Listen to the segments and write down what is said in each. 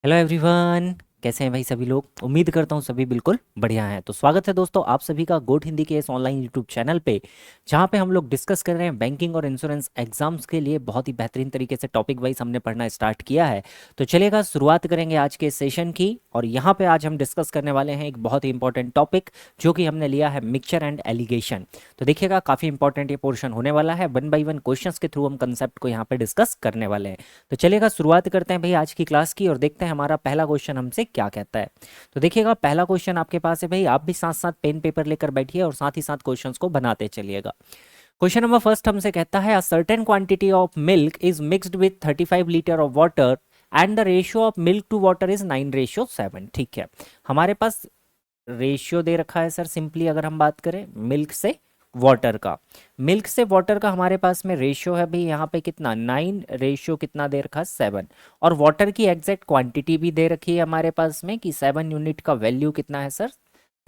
Hello everyone. कैसे हैं भाई सभी लोग? उम्मीद करता हूँ सभी बिल्कुल बढ़िया हैं। तो स्वागत है दोस्तों आप सभी का गोट हिंदी के इस ऑनलाइन यूट्यूब चैनल पे, जहाँ पे हम लोग डिस्कस कर रहे हैं बैंकिंग और इंश्योरेंस एग्जाम्स के लिए बहुत ही बेहतरीन तरीके से टॉपिक वाइज हमने पढ़ना स्टार्ट किया है। तो चलिएगा शुरुआत करेंगे आज के सेशन की। और यहाँ पे आज हम डिस्कस करने वाले हैं एक बहुत ही इंपॉर्टेंट टॉपिक, जो कि हमने लिया है मिक्सचर एंड एलिगेशन। तो देखिएगा काफ़ी इंपॉर्टेंट ये पोर्शन होने वाला है। वन बाई वन क्वेश्चंस के थ्रू हम कंसेप्ट को यहाँ पे डिस्कस करने वाले हैं। तो चलिएगा शुरुआत करते हैं भाई आज की क्लास की और देखते हैं हमारा पहला क्वेश्चन हमसे क्या कहता है। तो देखिएगा पहला क्वेश्चन आपके पास है भाई, आप भी साथ साथ पेन पेपर लेकर बैठिए और साथ ही साथ क्वेश्चंस को बनाते चलिएगा। क्वेश्चन नंबर फर्स्ट हमसे कहता है, a certain quantity of milk is mixed with 35 litre of water and the ratio of milk to water is 9:7। ठीक है, हमारे पास रेशियो दे रखा है सर। सिंपली अगर हम बात करें मिल्क से वाटर का हमारे पास में रेशियो है भाई यहाँ पे कितना 9, रेशियो कितना दे रखा है 7। और वाटर की एग्जैक्ट क्वांटिटी भी दे रखी है हमारे पास में कि 7 यूनिट का वैल्यू कितना है सर,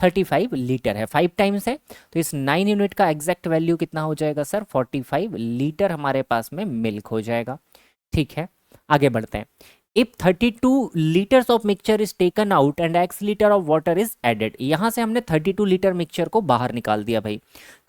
35 लीटर है, 5 टाइम्स है। तो इस 9 यूनिट का एग्जैक्ट वैल्यू कितना हो जाएगा सर, 45 लीटर हमारे पास में मिल्क हो जाएगा। ठीक है, आगे बढ़ते हैं। If 32 litres of mixture is taken out and x litre of water is added, यहां से हमने 32 लीटर मिक्सचर को बाहर निकाल दिया भाई।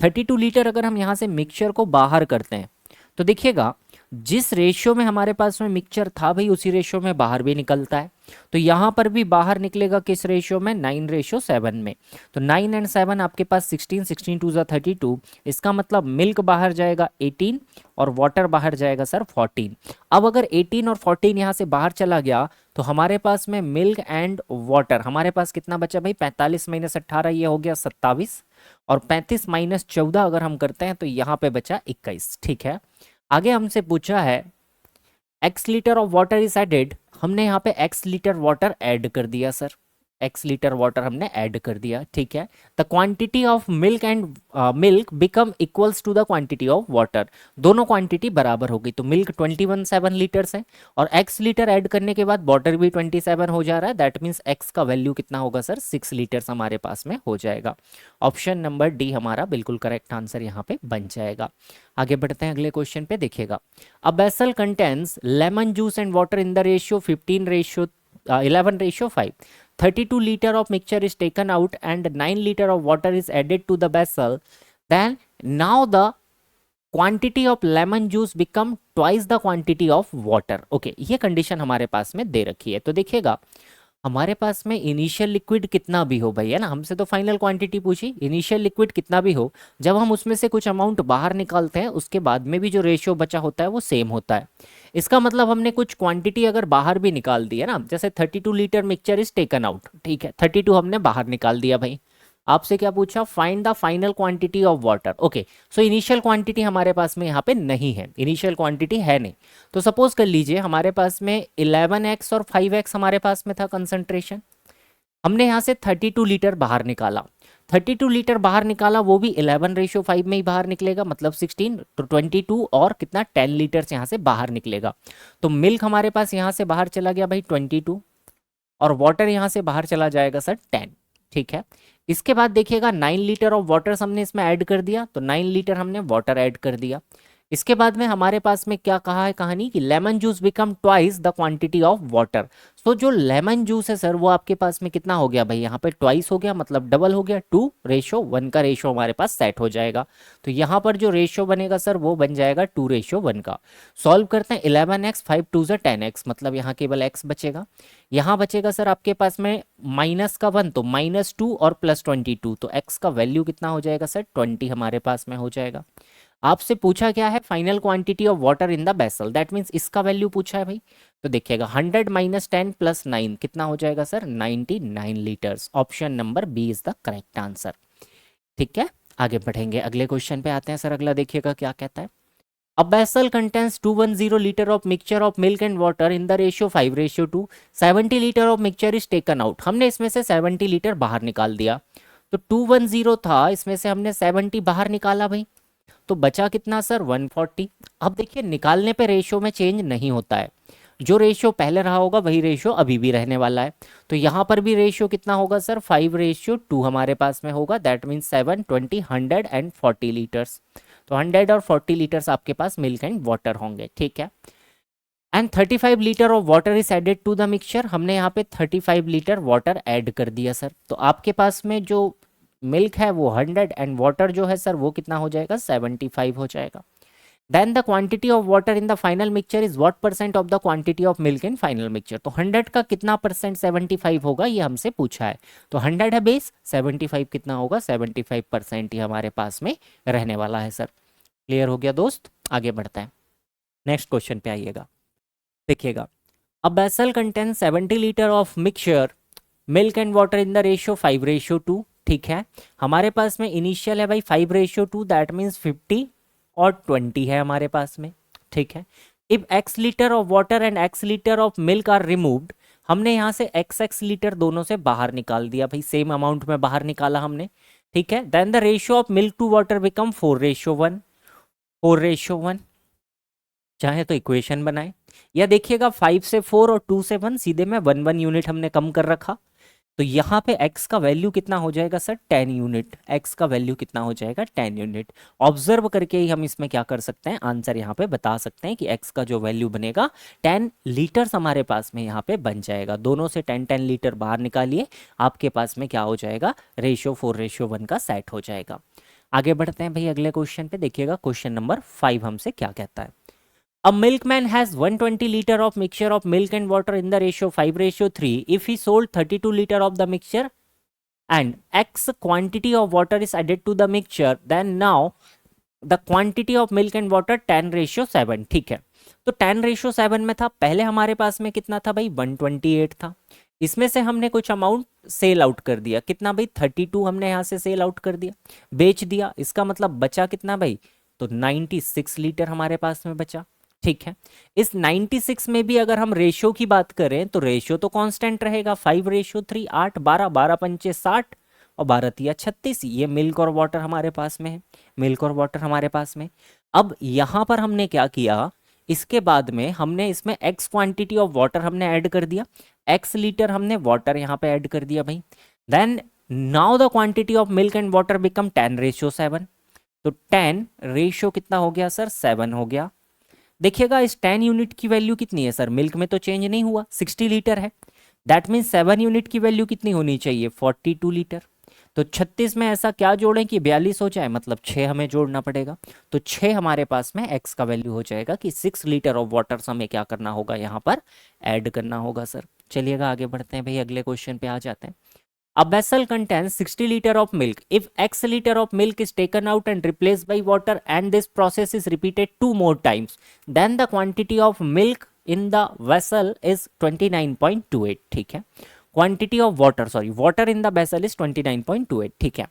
32 लीटर अगर हम यहां से मिक्सचर को बाहर करते हैं तो देखिएगा जिस रेशियो में हमारे पास में मिक्सचर था भाई उसी रेशियो में बाहर भी निकलता है। तो यहां पर भी बाहर निकलेगा किस रेशियो में, 9:7 में। तो 9 एंड 7 आपके पास 16, 16 टू ज़ा 32। इसका मतलब मिल्क बाहर जाएगा 18 और वाटर बाहर जाएगा सर 14। अब अगर 18 और 14 यहाँ से बाहर चला गया तो हमारे पास में मिल्क एंड वाटर हमारे पास कितना बचा भाई, 45 माइनस 18 ये हो गया 27। और 35 माइनस 14 अगर हम करते हैं तो यहाँ पे बचा 21। ठीक है, आगे हमसे पूछा है x litre of water is added, हमने यहाँ पे एक्स लीटर वाटर ऐड कर दिया सर, एक्स लीटर वाटर हमने ऐड कर दिया। ठीक है, the quantity of milk and milk become equals to the quantity of water, दोनों क्वांटिटी बराबर होगी। तो मिल्क 21 लीटर्स है और एक्स लीटर ऐड करने के बाद वाटर भी 27 हो जा रहा है। दैट मीन्स एक्स का वैल्यू कितना होगा सर, 6 लीटर्स हमारे पास में हो जाएगा। ऑप्शन नंबर डी हमारा बिल्कुल करेक्ट आंसर यहाँ पे बन जाएगा। आगे बढ़ते हैं अगले क्वेश्चन पे, देखिएगा अ vessel contains lemon juice and water in the ratio 11:5। 32 liter of mixture is taken out and 9 liter of water is added to the vessel, then now the quantity of lemon juice become twice the quantity of water। Okay, ये condition हमारे पास में दे रखी है। तो देखिएगा हमारे पास में इनिशियल लिक्विड कितना भी हो भाई, है ना, हमसे तो फाइनल क्वांटिटी पूछी, इनिशियल लिक्विड कितना भी हो, जब हम उसमें से कुछ अमाउंट बाहर निकालते हैं उसके बाद में भी जो रेशियो बचा होता है वो सेम होता है। इसका मतलब हमने कुछ क्वांटिटी अगर बाहर भी निकाल दी है ना, जैसे 32 litre mixture is taken out, ठीक है, 32 हमने बाहर निकाल दिया भाई। आपसे क्या पूछा, find the final quantity of water. Okay, so initial quantity हमारे पास में यहाँ पे नहीं है, इनिशियल क्वांटिटी है नहीं। तो सपोज कर लीजिए हमारे पास में 11x और 5x हमारे पास में था कंसंट्रेशन, हमने यहाँ से 32 लीटर बाहर निकाला। 32 लीटर बाहर निकाला, वो भी 11:5 में ही बाहर निकलेगा, मतलब 16 तो 22 और कितना 10 लीटर यहाँ से बाहर निकलेगा। तो मिल्क हमारे पास यहाँ से बाहर चला गया भाई 22 और वाटर यहाँ से बाहर चला जाएगा सर 10। ठीक है, इसके बाद देखिएगा 9 लीटर ऑफ वाटर हमने इसमें ऐड कर दिया, तो 9 लीटर हमने वाटर ऐड कर दिया। इसके बाद में हमारे पास में क्या कहा है कहानी कि lemon juice become twice the quantity of water. So जो लेमन जूस है सर वो आपके पास में कितना हो गया भाई, यहाँ पे ट्वाइस हो गया, मतलब डबल हो गया, 2:1 का रेशियो हमारे पास सेट हो जाएगा। तो यहाँ पर जो रेशियो बनेगा सर वो बन जाएगा 2:1 का। सॉल्व करते हैं, 11x 5 2 10x, मतलब यहाँ केवल x बचेगा। यहाँ बचेगा सर आपके पास में माइनस का 1 तो -2 और +22, तो x का वैल्यू कितना हो जाएगा सर, 20 हमारे पास में हो जाएगा। आपसे पूछा क्या है, final quantity of water in the vessel, that means इसका वैल्यू पूछा है भाई। तो देखिएगा 100 - 10 + 9 कितना हो जाएगा sir, 99 litres. Option number B is the correct answer. ठीक है, आगे बढ़ेंगे, अगले क्वेश्चन पे आते हैं सर। अगला देखिएगा क्या कहता है, अ vessel contains 210 litre of mixture of milk and water in the ratio 5:2। 70 litre of mixture is taken out, हमने इसमें से 70 लीटर बाहर निकाल दिया। तो 210 था, इसमें से हमने 70 बाहर निकाला भाई, तो बचा कितना सर, 140। अब देखिए निकालने पे रेशियो में चेंज नहीं होता है, जो रेशियो पहले रहा होगा वही रेशियो अभी भी रहने वाला है। तो यहाँ पर भी रेशियो कितना होगा सर, 5:2 हमारे पास में होगा। That means 7 20 140 litres. तो 140 लीटर्स आपके पास मिल्क एंड वाटर होंगे। ठीक है, and 35 litre of water is added to the mixture. हमने यहाँ पे 35 लीटर वाटर ऐड कर दिया सर। तो आपके पास में जो मिल्क है वो 100 एंड वाटर जो है सर वो कितना हो जाएगा, 75 हो जाएगा। Then the quantity of water in the final mixture is what percent of the quantity of milk in final mixture. तो 100 का कितना परसेंट 75 होगा ये हमसे पूछा है। तो 100 है बेस, 75 कितना होगा, 75% ही हमारे पास में रहने वाला है सर। क्लियर हो गया दोस्त, आगे बढ़ते हैं, नेक्स्ट क्वेश्चन पे आइएगा। देखिएगा, a vessel contain 70 litre of mixture milk and water in the ratio 5:2। ठीक है, हमारे पास में इनिशियल है भाई 5:2, दैट मीन्स 50 और 20 है हमारे पास में। ठीक है, if x litre of water and x litre of milk are removed, हमने यहाँ से x लीटर दोनों से बाहर निकाल दिया भाई, सेम अमाउंट में बाहर निकाला हमने। ठीक है, then the ratio of milk to water become 4:1, 4:1। चाहे तो इक्वेशन बनाए, या देखिएगा 5 से 4 और 2 से 1, सीधे में 1 यूनिट हमने कम कर रखा। तो यहाँ पे x का वैल्यू कितना हो जाएगा सर, 10 यूनिट। x का वैल्यू कितना हो जाएगा, 10 यूनिट। ऑब्जर्व करके ही हम इसमें क्या कर सकते हैं, आंसर यहाँ पे बता सकते हैं कि x का जो वैल्यू बनेगा 10 लीटर्स हमारे पास में यहाँ पे बन जाएगा। दोनों से 10 लीटर बाहर निकालिए, आपके पास में क्या हो जाएगा, रेशियो 4:1 का सेट हो जाएगा। आगे बढ़ते हैं भाई अगले क्वेश्चन पे। देखिएगा क्वेश्चन नंबर 5 हमसे क्या कहता है। A milkman has 120 liter of mixture of milk and water in the ratio 5:3. If he sold 32 liter of the mixture and X quantity of water is added to the mixture, then now the quantity of milk and water 10:7। ठीक है, तो 10:7 में था, पहले हमारे पास में कितना था भाई, 128 था। इसमें से हमने कुछ अमाउंट सेल आउट कर दिया, कितना भाई, 32 हमने यहाँ से सेल आउट कर दिया, बेच दिया। इसका मतलब बचा कितना भाई, तो 96 लीटर हमारे पास में बचा। ठीक है, इस 96 में भी अगर हम रेशियो की बात करें तो रेशियो तो कांस्टेंट रहेगा, 5:3, 8, 12, 12 पंचे 60 और 12 तिया 36। ये मिल्क और वाटर हमारे पास में है, मिल्क और वाटर हमारे पास में। अब यहाँ पर हमने क्या किया, इसके बाद में हमने इसमें x क्वांटिटी ऑफ वाटर हमने ऐड कर दिया, x लीटर हमने वाटर यहाँ पे ऐड कर दिया भाई। Then now the quantity of milk and water become 10:7। तो 10 रेशियो कितना हो गया सर, 7 हो गया। देखिएगा इस 10 यूनिट की वैल्यू कितनी है सर, मिल्क में तो चेंज नहीं हुआ, 60 लीटर है। दैट मीन्स 7 यूनिट की वैल्यू कितनी होनी चाहिए, 42 लीटर। तो 36 में ऐसा क्या जोड़ें कि 42 हो जाए, मतलब 6 हमें जोड़ना पड़ेगा। तो 6 हमारे पास में x का वैल्यू हो जाएगा कि 6 लीटर ऑफ वाटर हमें क्या करना होगा, यहाँ पर ऐड करना होगा सर। चलिएगा आगे बढ़ते हैं भाई, अगले क्वेश्चन पे आ जाते हैं। A vessel contains 60 liter of milk. If X liter of milk is taken out and replaced by water and this process is repeated 2 more times, then the quantity of milk in the vessel is 29.28। ठीक है, quantity of water, sorry water in the vessel is 29.28। ठीक है,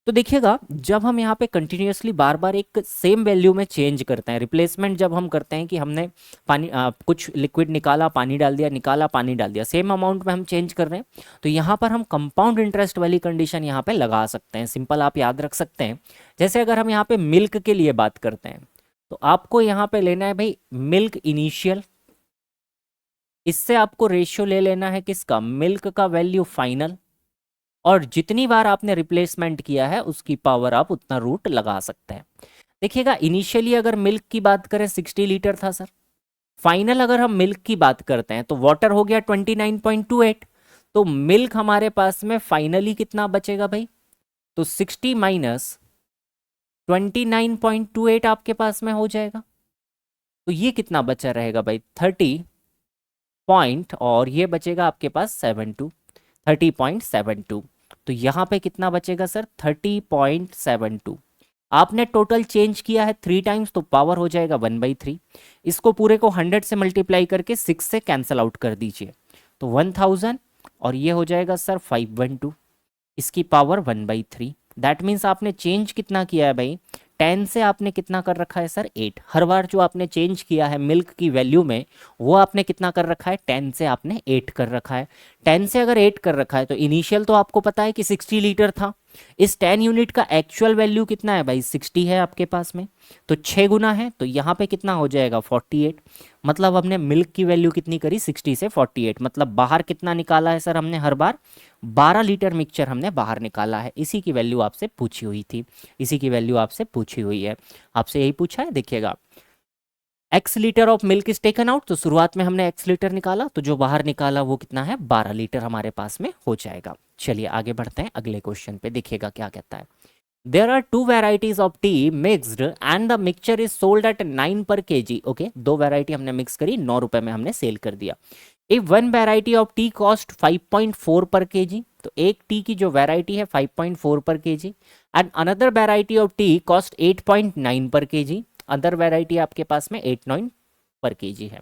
तो देखिएगा जब हम यहाँ पे कंटिन्यूसली बार बार एक सेम वैल्यू में चेंज करते हैं, रिप्लेसमेंट जब हम करते हैं कि हमने पानी कुछ लिक्विड निकाला, पानी डाल दिया, निकाला, पानी डाल दिया, सेम अमाउंट में हम चेंज कर रहे हैं, तो यहाँ पर हम कंपाउंड इंटरेस्ट वाली कंडीशन यहाँ पे लगा सकते हैं। सिंपल आप याद रख सकते हैं, जैसे अगर हम यहाँ पे मिल्क के लिए बात करते हैं तो आपको यहाँ पे लेना है भाई मिल्क इनिशियल, इससे आपको रेशियो ले लेना है किसका, मिल्क का वैल्यू फाइनल, और जितनी बार आपने रिप्लेसमेंट किया है उसकी पावर आप उतना रूट लगा सकते हैं। देखिएगा इनिशियली अगर मिल्क की बात करें 60 लीटर था सर, फाइनल अगर हम मिल्क की बात करते हैं तो वाटर हो गया 29.28, तो मिल्क हमारे पास में फाइनली कितना बचेगा भाई, तो 60 माइनस 29.28 आपके पास में हो जाएगा। तो ये कितना बचा रहेगा भाई, 30 पॉइंट, और ये बचेगा आपके पास 30.72। तो यहाँ पे कितना बचेगा सर, 30.72। आपने टोटल चेंज किया है 3 टाइम्स, तो पावर हो जाएगा 1/3। इसको पूरे को 100 से मल्टीप्लाई करके 6 से कैंसिल आउट कर दीजिए, तो 1000, और ये हो जाएगा सर 512, इसकी पावर 1/3। दैट मीन्स आपने चेंज कितना किया है भाई, 10 से आपने कितना कर रखा है सर, 8। हर बार जो आपने चेंज किया है मिल्क की वैल्यू में वो आपने कितना कर रखा है, 10 से आपने 8 कर रखा है। 10 से अगर 8 कर रखा है तो इनिशियल तो आपको पता है कि 60 लीटर था, इस 10 यूनिट का एक्चुअल वैल्यू कितना है भाई, 60 है आपके पास में, तो 6 गुना है, तो यहाँ पे कितना हो जाएगा 48। मतलब हमने मिल्क की वैल्यू कितनी करी, 60 से 48, मतलब बाहर कितना निकाला है सर हमने, हर बार 12 लीटर मिक्सचर हमने बाहर निकाला है। इसी की वैल्यू आपसे पूछी हुई थी, इसी की वैल्यू आपसे पूछी हुई है, आपसे यही पूछा है। देखिएगा x litre of milk is taken out, तो शुरुआत में हमने x लीटर निकाला, तो जो बाहर निकाला वो कितना है, 12 लीटर हमारे पास में हो जाएगा। चलिए आगे बढ़ते हैं अगले क्वेश्चन पे, देखिएगा क्या कहता है। There are two varieties of tea mixed and the mixture is sold at 9 per kg. Okay, दो वेराइटी हमने मिक्स करी, 9 रुपए में हमने सेल कर दिया। If one variety of tea cost 5.4 per KG, तो एक टी की जो वेराइटी है 5.4 per KG, and another variety of tea cost 8.9 पर केजी, अदर वेराइटी आपके पास में 8.9 पर केजी है।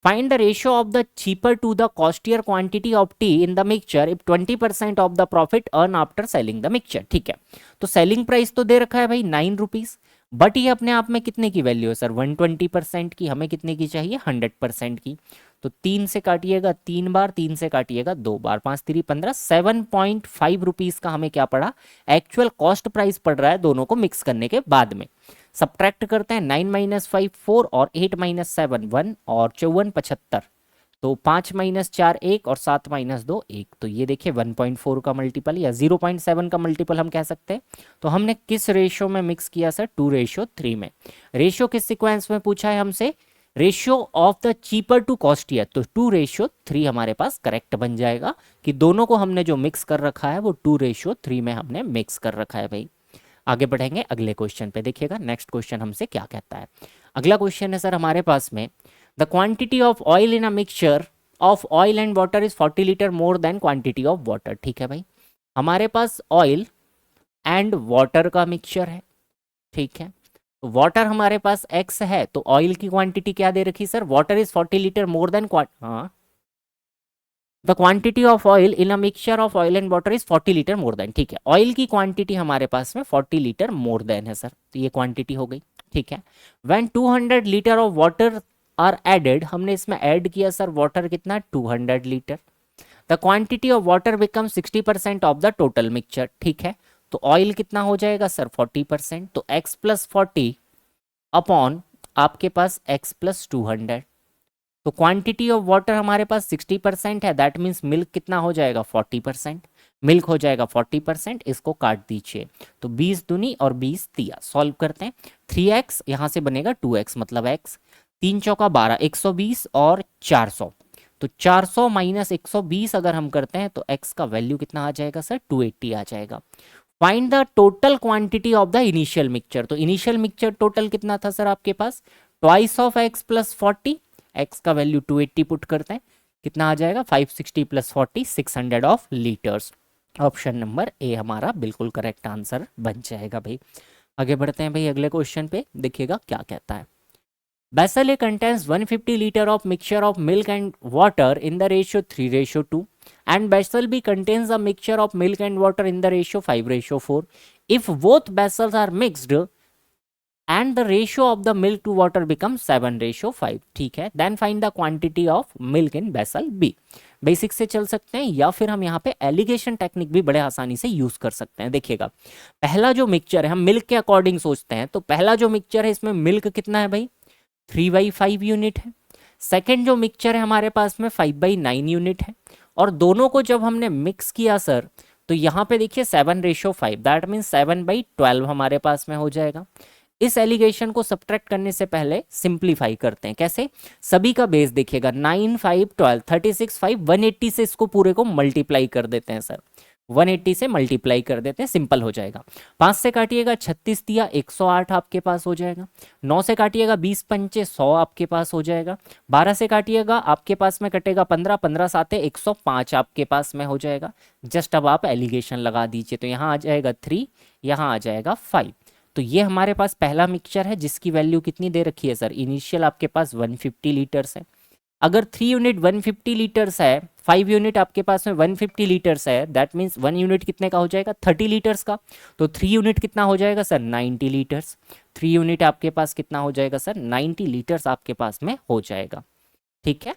Find the ratio of the cheaper to the costlier quantity of tea in the mixture if 20% of the profit earn after selling the mixture. ठीक है, तो selling price तो दे रखा है भाई 9 रुपीज, बट ये अपने आप में कितने की वैल्यू है सर, 120% की, हमें कितने की चाहिए, 100% की। तो 3 से काटिएगा 3 बार, 3 से काटिएगा 2 बार, 5 3 15, 7.5 रुपीज का हमें क्या पड़ा, एक्चुअल कॉस्ट प्राइस पड़ रहा है दोनों को मिक्स करने के बाद में। सब्ट्रैक्ट करते हैं, 9 - 5 4 और 8 - 7 1 और 54 75, तो 5 - 4 1 और 7 - 2 1, तो ये देखिए 1.4 का मल्टीपल या 0.7 का मल्टीपल हम कह सकते हैं। तो हमने किस रेशियो में मिक्स किया सर, 2:3 में। रेशियो किस सीक्वेंस में पूछा है हमसे, ratio of the cheaper to costlier, तो 2:3 हमारे पास करेक्ट बन जाएगा कि दोनों को हमने जो मिक्स कर रखा है वो 2:3 में हमने मिक्स कर रखा है भाई। आगे बढ़ेंगे अगले क्वेश्चन पे, देखिएगा नेक्स्ट क्वेश्चन हमसे क्या कहता है। अगला क्वेश्चन है सर हमारे पास में, the quantity of oil in a mixture of oil and water is 40 litre more then quantity of water. ठीक है भाई, हमारे पास ऑयल एंड वाटर का मिक्सचर है। ठीक है, तो वाटर हमारे पास x है, तो ऑयल की क्वांटिटी क्या दे रखी sir, water is 40 litre more than the quantity of oil in a mixture of oil and water is 40 litre more than. ठीक है, ऑयल की क्वांटिटी हमारे पास में 40 लीटर मोर देन है सर, तो ये क्वांटिटी हो गई। ठीक है, when 200 litre of water are added, हमने इसमें ऐड किया सर वाटर कितना, 200 litre, the quantity of water become 60% of the total mixture. ठीक है, तो ऑयल कितना हो जाएगा सर, 40%, तो x + 40 अपॉन आपके पास x + 200, तो क्वांटिटी ऑफ वाटर हमारे पास 60% है, दैट मीन्स मिल्क कितना हो जाएगा, 40%, मिल्क हो जाएगा 40%, इसको काट दीजिए, तो 20 दूनी और 20 तिया, सॉल्व करते हैं, 3x यहाँ से बनेगा 2x, मतलब x, 3 चौका 12, 120 और 400, तो 400 - 120 अगर हम करते हैं तो x का वैल्यू कितना आ जाएगा सर, 280 आ जाएगा। Find the total quantity of the initial mixture, तो इनिशियल मिक्सचर टोटल कितना था सर आपके पास, ट्वाइस ऑफ x + 40, x का वैल्यू 280 पुट करते हैं, कितना आ जाएगा, 560 + 40 600 of litres. Option number A हमारा बिल्कुल करेक्ट आंसर बन जाएगा भाई। आगे बढ़ते हैं भाई अगले क्वेश्चन पे, देखिएगा क्या कहता है। Basel A contains 150 liter of mixture of milk and water in the ratio 3:2, and Basel B contains a mixture of milk and water in the ratio 5:4. If both Basels are mixed and the ratio of the milk to water becomes 7:5, ठीक है, then find the quantity of milk in Basel B। Basic से चल सकते हैं या फिर हम यहाँ पे एलिगेशन टेक्निक भी बड़े आसानी से यूज कर सकते हैं। देखिएगा पहला जो मिक्सचर है हम मिल्क के अकॉर्डिंग सोचते हैं, तो पहला जो मिक्सचर है इसमें मिल्क कितना है भाई, 3/5 यूनिट है। सेकेंड जो मिक्सचर है हमारे पास में 5/9 यूनिट है, और दोनों को जब हमने मिक्स किया सर तो यहाँ पे देखिए 7:5, दैट मीन 7/12 हमारे पास में हो जाएगा। इस एलिगेशन को सब्ट्रैक्ट करने से पहले सिंप्लीफाई करते हैं, कैसे, सभी का बेस देखिएगा 9 5 12 36 5 180 से इसको पूरे को मल्टीप्लाई कर देते हैं सर, 180 से मल्टीप्लाई कर देते हैं, सिंपल हो जाएगा। 5 से काटिएगा 36 दिया 108 आपके पास हो जाएगा, 9 से काटिएगा 20 पंचे 100 आपके पास हो जाएगा, 12 से काटिएगा आपके पास में कटेगा 15, 15 साते 105 आपके पास में हो जाएगा। जस्ट अब आप एलिगेशन लगा दीजिए, तो यहाँ आ जाएगा 3, यहाँ आ जाएगा 5, तो ये हमारे पास पहला मिक्सचर है जिसकी वैल्यू कितनी दे रखी है सर, इनिशियल आपके पास 150 लीटर्स है। अगर 3 यूनिट 150 लीटर्स है, 5 यूनिट आपके पास में 150 लीटर्स है, दैट मीन्स 1 यूनिट कितने का हो जाएगा, 30 लीटर्स का, तो 3 यूनिट कितना हो जाएगा सर, 90 लीटर्स। 3 यूनिट आपके पास कितना हो जाएगा सर, 90 लीटर्स आपके पास में हो जाएगा। ठीक है,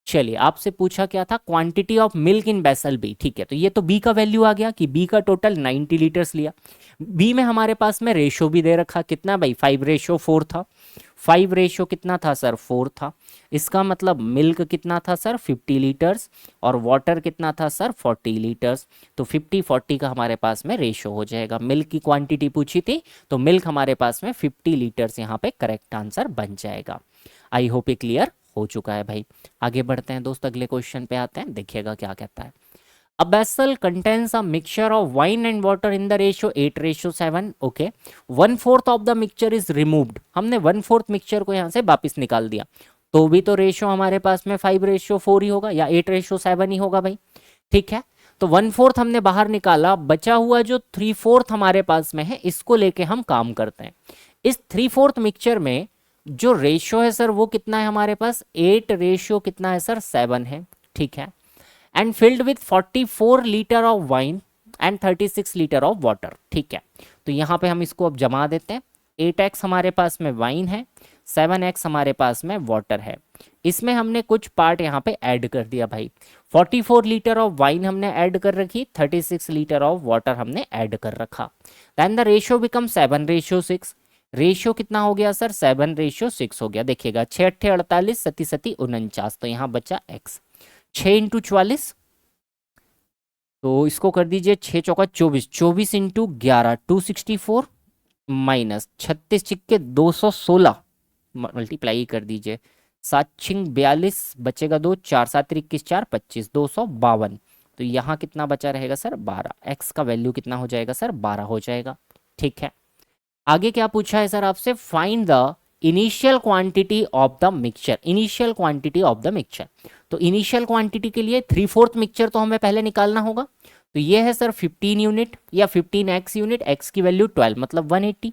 चलिए आपसे पूछा क्या था, quantity of milk in vessel B. ठीक है, तो ये तो बी का वैल्यू आ गया कि बी का टोटल 90 लीटर्स लिया। बी में हमारे पास में रेशो भी दे रखा, कितना भाई, 5:4 था। 5 रेशो कितना था सर, 4 था। इसका मतलब मिल्क कितना था सर, 50 लीटर्स, और वाटर कितना था सर, 40 लीटर्स। तो 50-40 का हमारे पास में रेशो हो जाएगा। मिल्क की क्वांटिटी पूछी थी तो मिल्क हमारे पास में 50 लीटर्स यहाँ पे करेक्ट आंसर बन जाएगा। आई होप ये क्लियर हो चुका है भाई। आगे बढ़ते हैं दोस्त, अगले क्वेश्चन पे आते हैं, देखिएगा क्या कहता है। A vessel contains a mixture of wine and water in the ratio 8:7. Okay, 1/4 of the mixture is removed. हमने 1/4 मिक्सचर को यहाँ से वापस निकाल दिया, तो भी तो रेशियो हमारे पास में 5:4 ही होगा या 8:7 ही होगा भाई। ठीक है, तो 1/4 हमने बाहर निकाला, बचा हुआ जो 3/4 हमारे पास में है, इसको लेके हम काम करते हैं। इस 3/4 मिक्सचर में जो रेशियो है सर वो कितना है हमारे पास, 8 रेशियो कितना है सर, 7 है। ठीक है, and filled with 44 litre of wine and 36 litre of water. ठीक है, तो यहाँ पे हम इसको अब जमा देते हैं। 8x हमारे पास में वाइन है, 7x हमारे पास में वाटर है। इसमें हमने कुछ पार्ट यहाँ पे ऐड कर दिया भाई। 44 लीटर ऑफ वाइन हमने ऐड कर रखी, 36 लीटर ऑफ वाटर हमने ऐड कर रखा। Then the ratio become 7:6। Ratio कितना हो गया सर, 7:6 हो गया। देखिएगा 6 8 48, 7 7 49, तो यहाँ बचा x। 6 × 44, तो इसको कर दीजिए 6 चौका 24, 24 × 11 264 माइनस 36 छिक्के 216 मल्टीप्लाई कर दीजिए, 7 छिंग 42 बचेगा 2, 4 7 21 4 25 252। तो यहाँ कितना बचा रहेगा सर, 12। एक्स का वैल्यू कितना हो जाएगा सर, 12 हो जाएगा। ठीक है, आगे क्या पूछा है सर आपसे, find the initial quantity of the mixture. Initial quantity of the mixture, तो इनिशियल क्वांटिटी के लिए 3/4 मिक्सचर तो हमें पहले निकालना होगा। तो ये है सर 15 यूनिट या 15x यूनिट, x की वैल्यू 12 मतलब 180।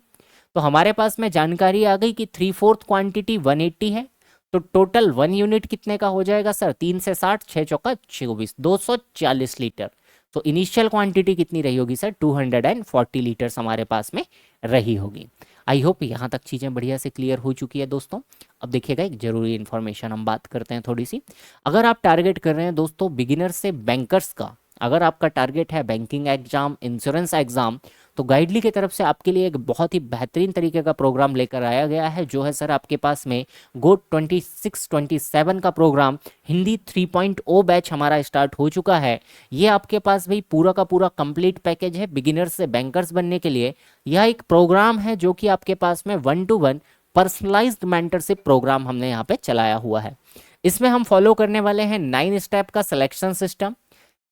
तो हमारे पास में जानकारी आ गई कि 3/4 क्वांटिटी 180 है, तो टोटल 1 यूनिट कितने का हो जाएगा सर, 3 से 60, 6 चौका 24, 240 लीटर। तो इनिशियल क्वांटिटी कितनी रही होगी सर, 240 लीटर्स हमारे पास में रही होगी। आई होप यहाँ तक चीज़ें बढ़िया से क्लियर हो चुकी है दोस्तों। अब देखिएगा एक जरूरी इन्फॉर्मेशन हम बात करते हैं थोड़ी सी। अगर आप टारगेट कर रहे हैं दोस्तों बिगिनर से बैंकर्स का, अगर आपका टारगेट है बैंकिंग एग्जाम, इंश्योरेंस एग्जाम, तो गाइडली की तरफ से आपके लिए एक बहुत ही बेहतरीन तरीके का प्रोग्राम लेकर आया गया है, जो है सर आपके पास में गोट 26-27 का प्रोग्राम हिंदी 3.0 बैच हमारा स्टार्ट हो चुका है। ये आपके पास भाई पूरा का पूरा कंप्लीट पैकेज है बिगिनर्स से बैंकर्स बनने के लिए। यह एक प्रोग्राम है जो कि आपके पास में 1-to-1 पर्सनलाइज्ड मेंटरशिप प्रोग्राम हमने यहाँ पे चलाया हुआ है। इसमें हम फॉलो करने वाले हैं 9 स्टेप का सिलेक्शन सिस्टम,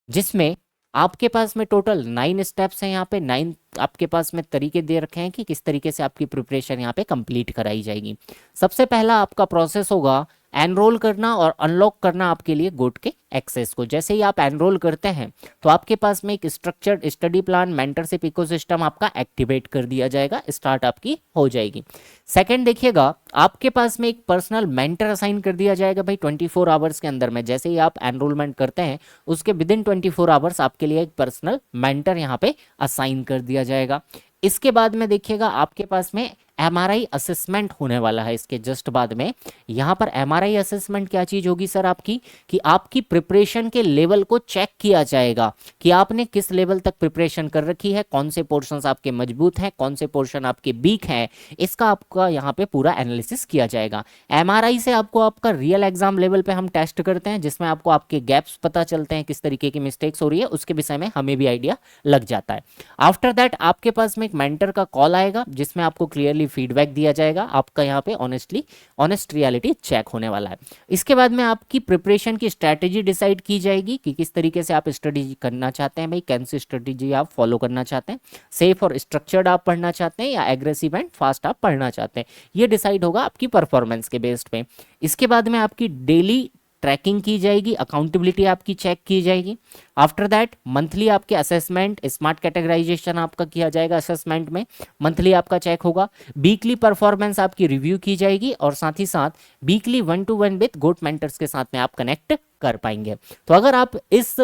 जिसमें आपके पास में टोटल 9 स्टेप्स हैं। यहाँ पे 9 आपके पास में तरीके दे रखे हैं कि किस तरीके से आपकी प्रिपरेशन यहाँ पे कंप्लीट कराई जाएगी। सबसे पहला आपका प्रोसेस होगा एनरोल करना और अनलॉक करना आपके लिए गोट के एक्सेस को। जैसे ही आप एनरोल करते हैं तो आपके पास में एक structured study plan, mentorship ecosystem आपका एक्टिवेट कर दिया जाएगा, स्टार्ट आपकी हो जाएगी। सेकंड देखिएगा, आपके पास में एक पर्सनल मेंटर असाइन कर दिया जाएगा भाई 24 आवर्स के अंदर में। जैसे ही आप एनरोलमेंट करते हैं उसके विदिन 24 आवर्स आपके लिए एक पर्सनल मेंटर यहाँ पे असाइन कर दिया जाएगा। इसके बाद में देखिएगा आपके पास में एमआरआई असेसमेंट होने वाला है। इसके जस्ट बाद में यहाँ पर एमआरआई असेसमेंट क्या चीज़ होगी सर आपकी, कि आपकी प्रिपरेशन के लेवल को चेक किया जाएगा कि आपने किस लेवल तक प्रिपरेशन कर रखी है, कौन से पोर्शंस आपके मजबूत हैं, कौन से पोर्शन आपके वीक हैं, इसका आपका यहाँ पे पूरा एनालिसिस किया जाएगा। एमआरआई से आपको आपका रियल एग्जाम लेवल पे हम टेस्ट करते हैं, जिसमें आपको आपके गैप्स पता चलते हैं, किस तरीके की मिस्टेक्स हो रही है उसके विषय में हमें भी आइडिया लग जाता है। आफ्टर दैट आपके पास में एक मेंटर का कॉल आएगा, जिसमें आपको क्लियरली फीडबैक दिया जाएगा, आपका यहाँ पे ऑनेस्ट रियलिटी चेक होने वाला है। इसके बाद में आपकी प्रिपरेशन की स्ट्रैटेजी डिसाइड की जाएगी कि किस तरीके से आप स्टडी करना चाहते हैं भाई, कौन सी स्ट्रेटेजी आप फॉलो करना चाहते हैं, सेफ और स्ट्रक्चर्ड आप पढ़ना चाहते हैं या एग्रेसिव एंड फास्ट आप पढ़ना चाहते हैं, ये डिसाइड होगा आपकी परफॉर्मेंस के बेस्ड पे। इसके बाद में आपकी डेली ट्रैकिंग की जाएगी, अकाउंटेबिलिटी आपकी चेक की जाएगी। आफ्टर दैट मंथली आपके असेसमेंट, स्मार्ट कैटेगराइजेशन आपका किया जाएगा, असेसमेंट में मंथली आपका चेक होगा। वीकली परफॉर्मेंस आपकी रिव्यू की जाएगी और साथ ही साथ weekly 1-to-1 with goat mentors के साथ में आप कनेक्ट कर पाएंगे। तो अगर आप इस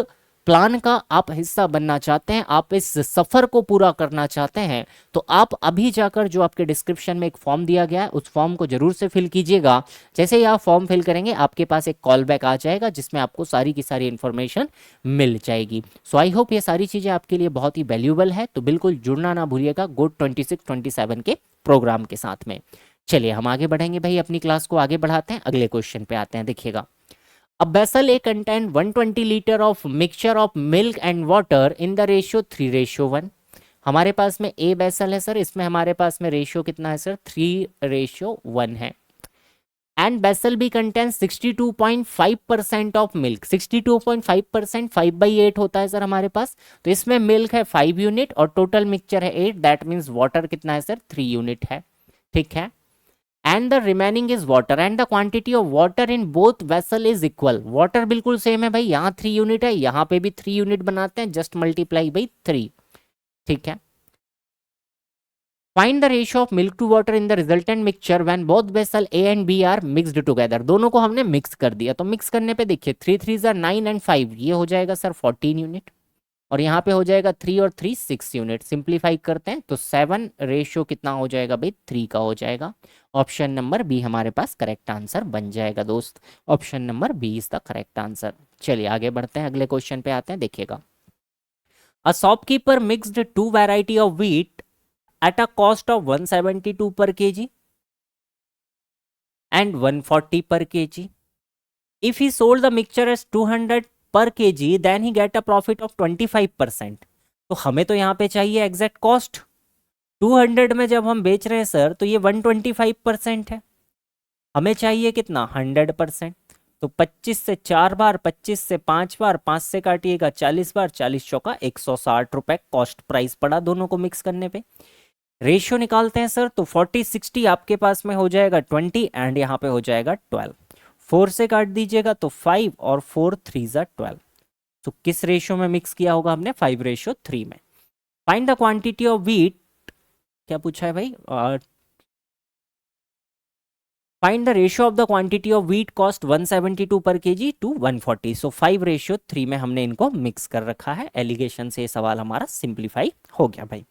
प्लान का आप हिस्सा बनना चाहते हैं, आप इस सफर को पूरा करना चाहते हैं, तो आप अभी जाकर जो आपके डिस्क्रिप्शन में एक फॉर्म दिया गया है उस फॉर्म को जरूर से फिल कीजिएगा। जैसे ही आप फॉर्म फिल करेंगे आपके पास एक कॉल बैक आ जाएगा, जिसमें आपको सारी की सारी इन्फॉर्मेशन मिल जाएगी। सो आई होप ये सारी चीज़ें आपके लिए बहुत ही वैल्यूएबल है, तो बिल्कुल जुड़ना ना भूलिएगा गोट 26-27 के प्रोग्राम के साथ में। चलिए हम आगे बढ़ेंगे भाई, अपनी क्लास को आगे बढ़ाते हैं, अगले क्वेश्चन पे आते हैं। देखिएगा, A vessel A contain 120 liter of mixture of milk and water in the ratio 3:1। हमारे पास में A vessel है सर, इसमें हमारे पास में रेशियो कितना है सर, 3:1 है। And vessel B contains 62.5% of milk. 62.5%, 5/8 होता है सर हमारे पास। तो इसमें मिल्क है 5 यूनिट और टोटल मिक्सचर है 8, दैट मीन्स वाटर कितना है सर 3 यूनिट है। ठीक है, and the remaining is water and the quantity of water in both vessel is equal. Water बिल्कुल सेम है भाई, यहाँ 3 यूनिट है, यहाँ पे भी 3 यूनिट बनाते हैं, जस्ट मल्टीप्लाई बाई 3। ठीक है, find the ratio of milk to water in the resultant mixture when both vessel A and B are mixed together. दोनों को हमने मिक्स कर दिया, तो मिक्स करने पे देखिए 3 3 9 एंड 5, ये हो जाएगा सर 14 यूनिट, और यहाँ पे हो जाएगा 3 और 3 6 यूनिट। सिंप्लीफाई करते हैं तो 7 रेशियो कितना हो जाएगा भाई 3 का हो जाएगा। ऑप्शन नंबर बी हमारे पास करेक्ट आंसर बन जाएगा दोस्त। Option number B is the correct answer. चलिए आगे बढ़ते हैं, अगले क्वेश्चन पे आते हैं, देखिएगा। A shopkeeper mixed 2 variety of wheat at a cost of 172 per kg and 140 per kg. If he sold the mixture as 200 per kg, then he get a profit of 25%. तो हमें तो यहाँ पे चाहिए एग्जैक्ट कॉस्ट। 200 में जब हम बेच रहे हैं सर तो ये 125% है, हमें चाहिए कितना 100%। तो 25 से 4 बार, 25 से 5 बार, 5 से काटिएगा 40 बार, 40 चौका 160 रुपए कॉस्ट प्राइस पड़ा दोनों को मिक्स करने पे। रेशियो निकालते हैं सर, तो 40/60 आपके पास में हो जाएगा 20 एंड यहाँ पे हो जाएगा 12। 4 से काट दीजिएगा तो 5 और 4 3 ज़ा 12। तो किस रेशियो में मिक्स किया होगा हमने 5/3 में। Find the quantity of wheat, क्या पूछा है भाई, find the ratio of the quantity of wheat cost 172 पर केजी टू 140। सो 5/3 में हमने इनको मिक्स कर रखा है। एलिगेशन से ये सवाल हमारा सिंप्लीफाई हो गया भाई।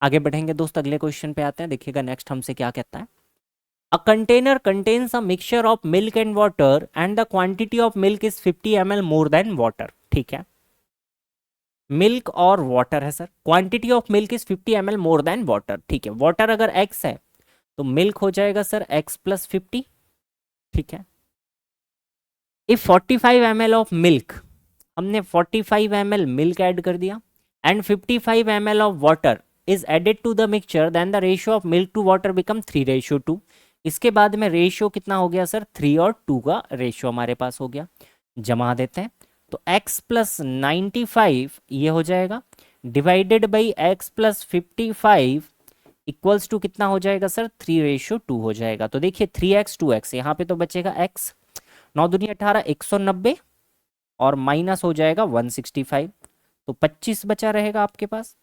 आगे बढ़ेंगे दोस्त, अगले क्वेश्चन पे आते हैं, देखिएगा नेक्स्ट हमसे क्या कहता है। A container contains a mixture of milk and water and the quantity of milk is 50 ml more than water. ठीक है, मिल्क और वाटर है sir, quantity of milk is 50 ml more than water. ठीक है, वाटर अगर x है तो milk हो जाएगा सर x प्लस 50। ठीक है, इफ 45 ml ऑफ मिल्क, हमने 45 ml मिल्क ऐड कर दिया and 55 ml of water is added to the mixture, then the ratio of milk to water become 3/2। इसके बाद में रेशियो कितना हो गया सर 3 और 2 का रेशियो हमारे पास हो गया। जमा देते हैं तो x प्लस 95 ये हो जाएगा divided by x plus 55 equals to कितना हो जाएगा सर 3/2 हो जाएगा। तो देखिए 3x 2x, यहाँ पे तो बचेगा x, 9 दूनी 18 190 और माइनस हो जाएगा 165, तो 25 बचा रहेगा आपके पास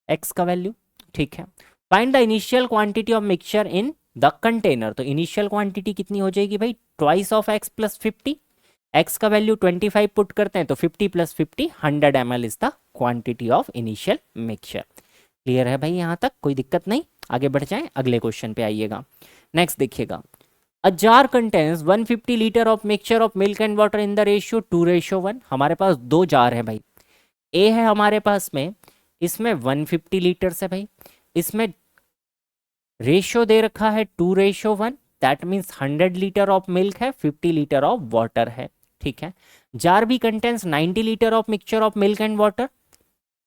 x का वैल्यू। ठीक है, find the initial quantity of mixture in the container. तो इनिशियल क्वांटिटी कितनी हो जाएगी भाई twice of x plus 50। x का वैल्यू 25 पुट करते हैं तो 50 plus 50 100 ml is the quantity of initial mixture. Clear है भाई, यहाँ तक कोई दिक्कत नहीं। आगे बढ़ जाएं, अगले क्वेश्चन पे आइएगा। नेक्स्ट देखिएगा, a jar contains 150 litre of mixture of milk and water in the ratio 2/1। हमारे पास 2 जार है भाई, ए है हमारे पास में, इसमें 150 लीटर है भाई, इसमें रेशियो दे रखा है 2/1, that means 100 litre of milk है, 50 लीटर ऑफ वाटर है। ठीक है, jar B contains 90 litre of mixture of milk and water.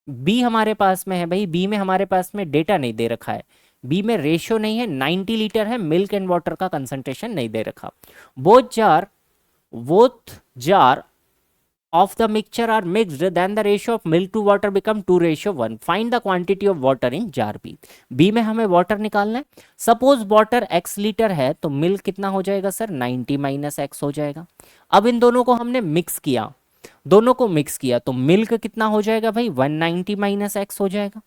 B हमारे पास में है भाई, बी में हमारे पास में डेटा नहीं दे रखा है, बी में रेशियो नहीं है, 90 लीटर है, मिल्क एंड वाटर का कंसंट्रेशन नहीं दे रखा। Both jar of the mixture are mixed, then the ratio of milk to water become 2/1। find the quantity of water in jar B। B में हमें water निकालना है। सपोज वाटर x लीटर है तो milk कितना हो जाएगा सर 90 माइनस x हो जाएगा। अब इन दोनों को हमने मिक्स किया, दोनों को मिक्स किया तो मिल्क कितना हो जाएगा भाई 190 माइनस x हो जाएगा,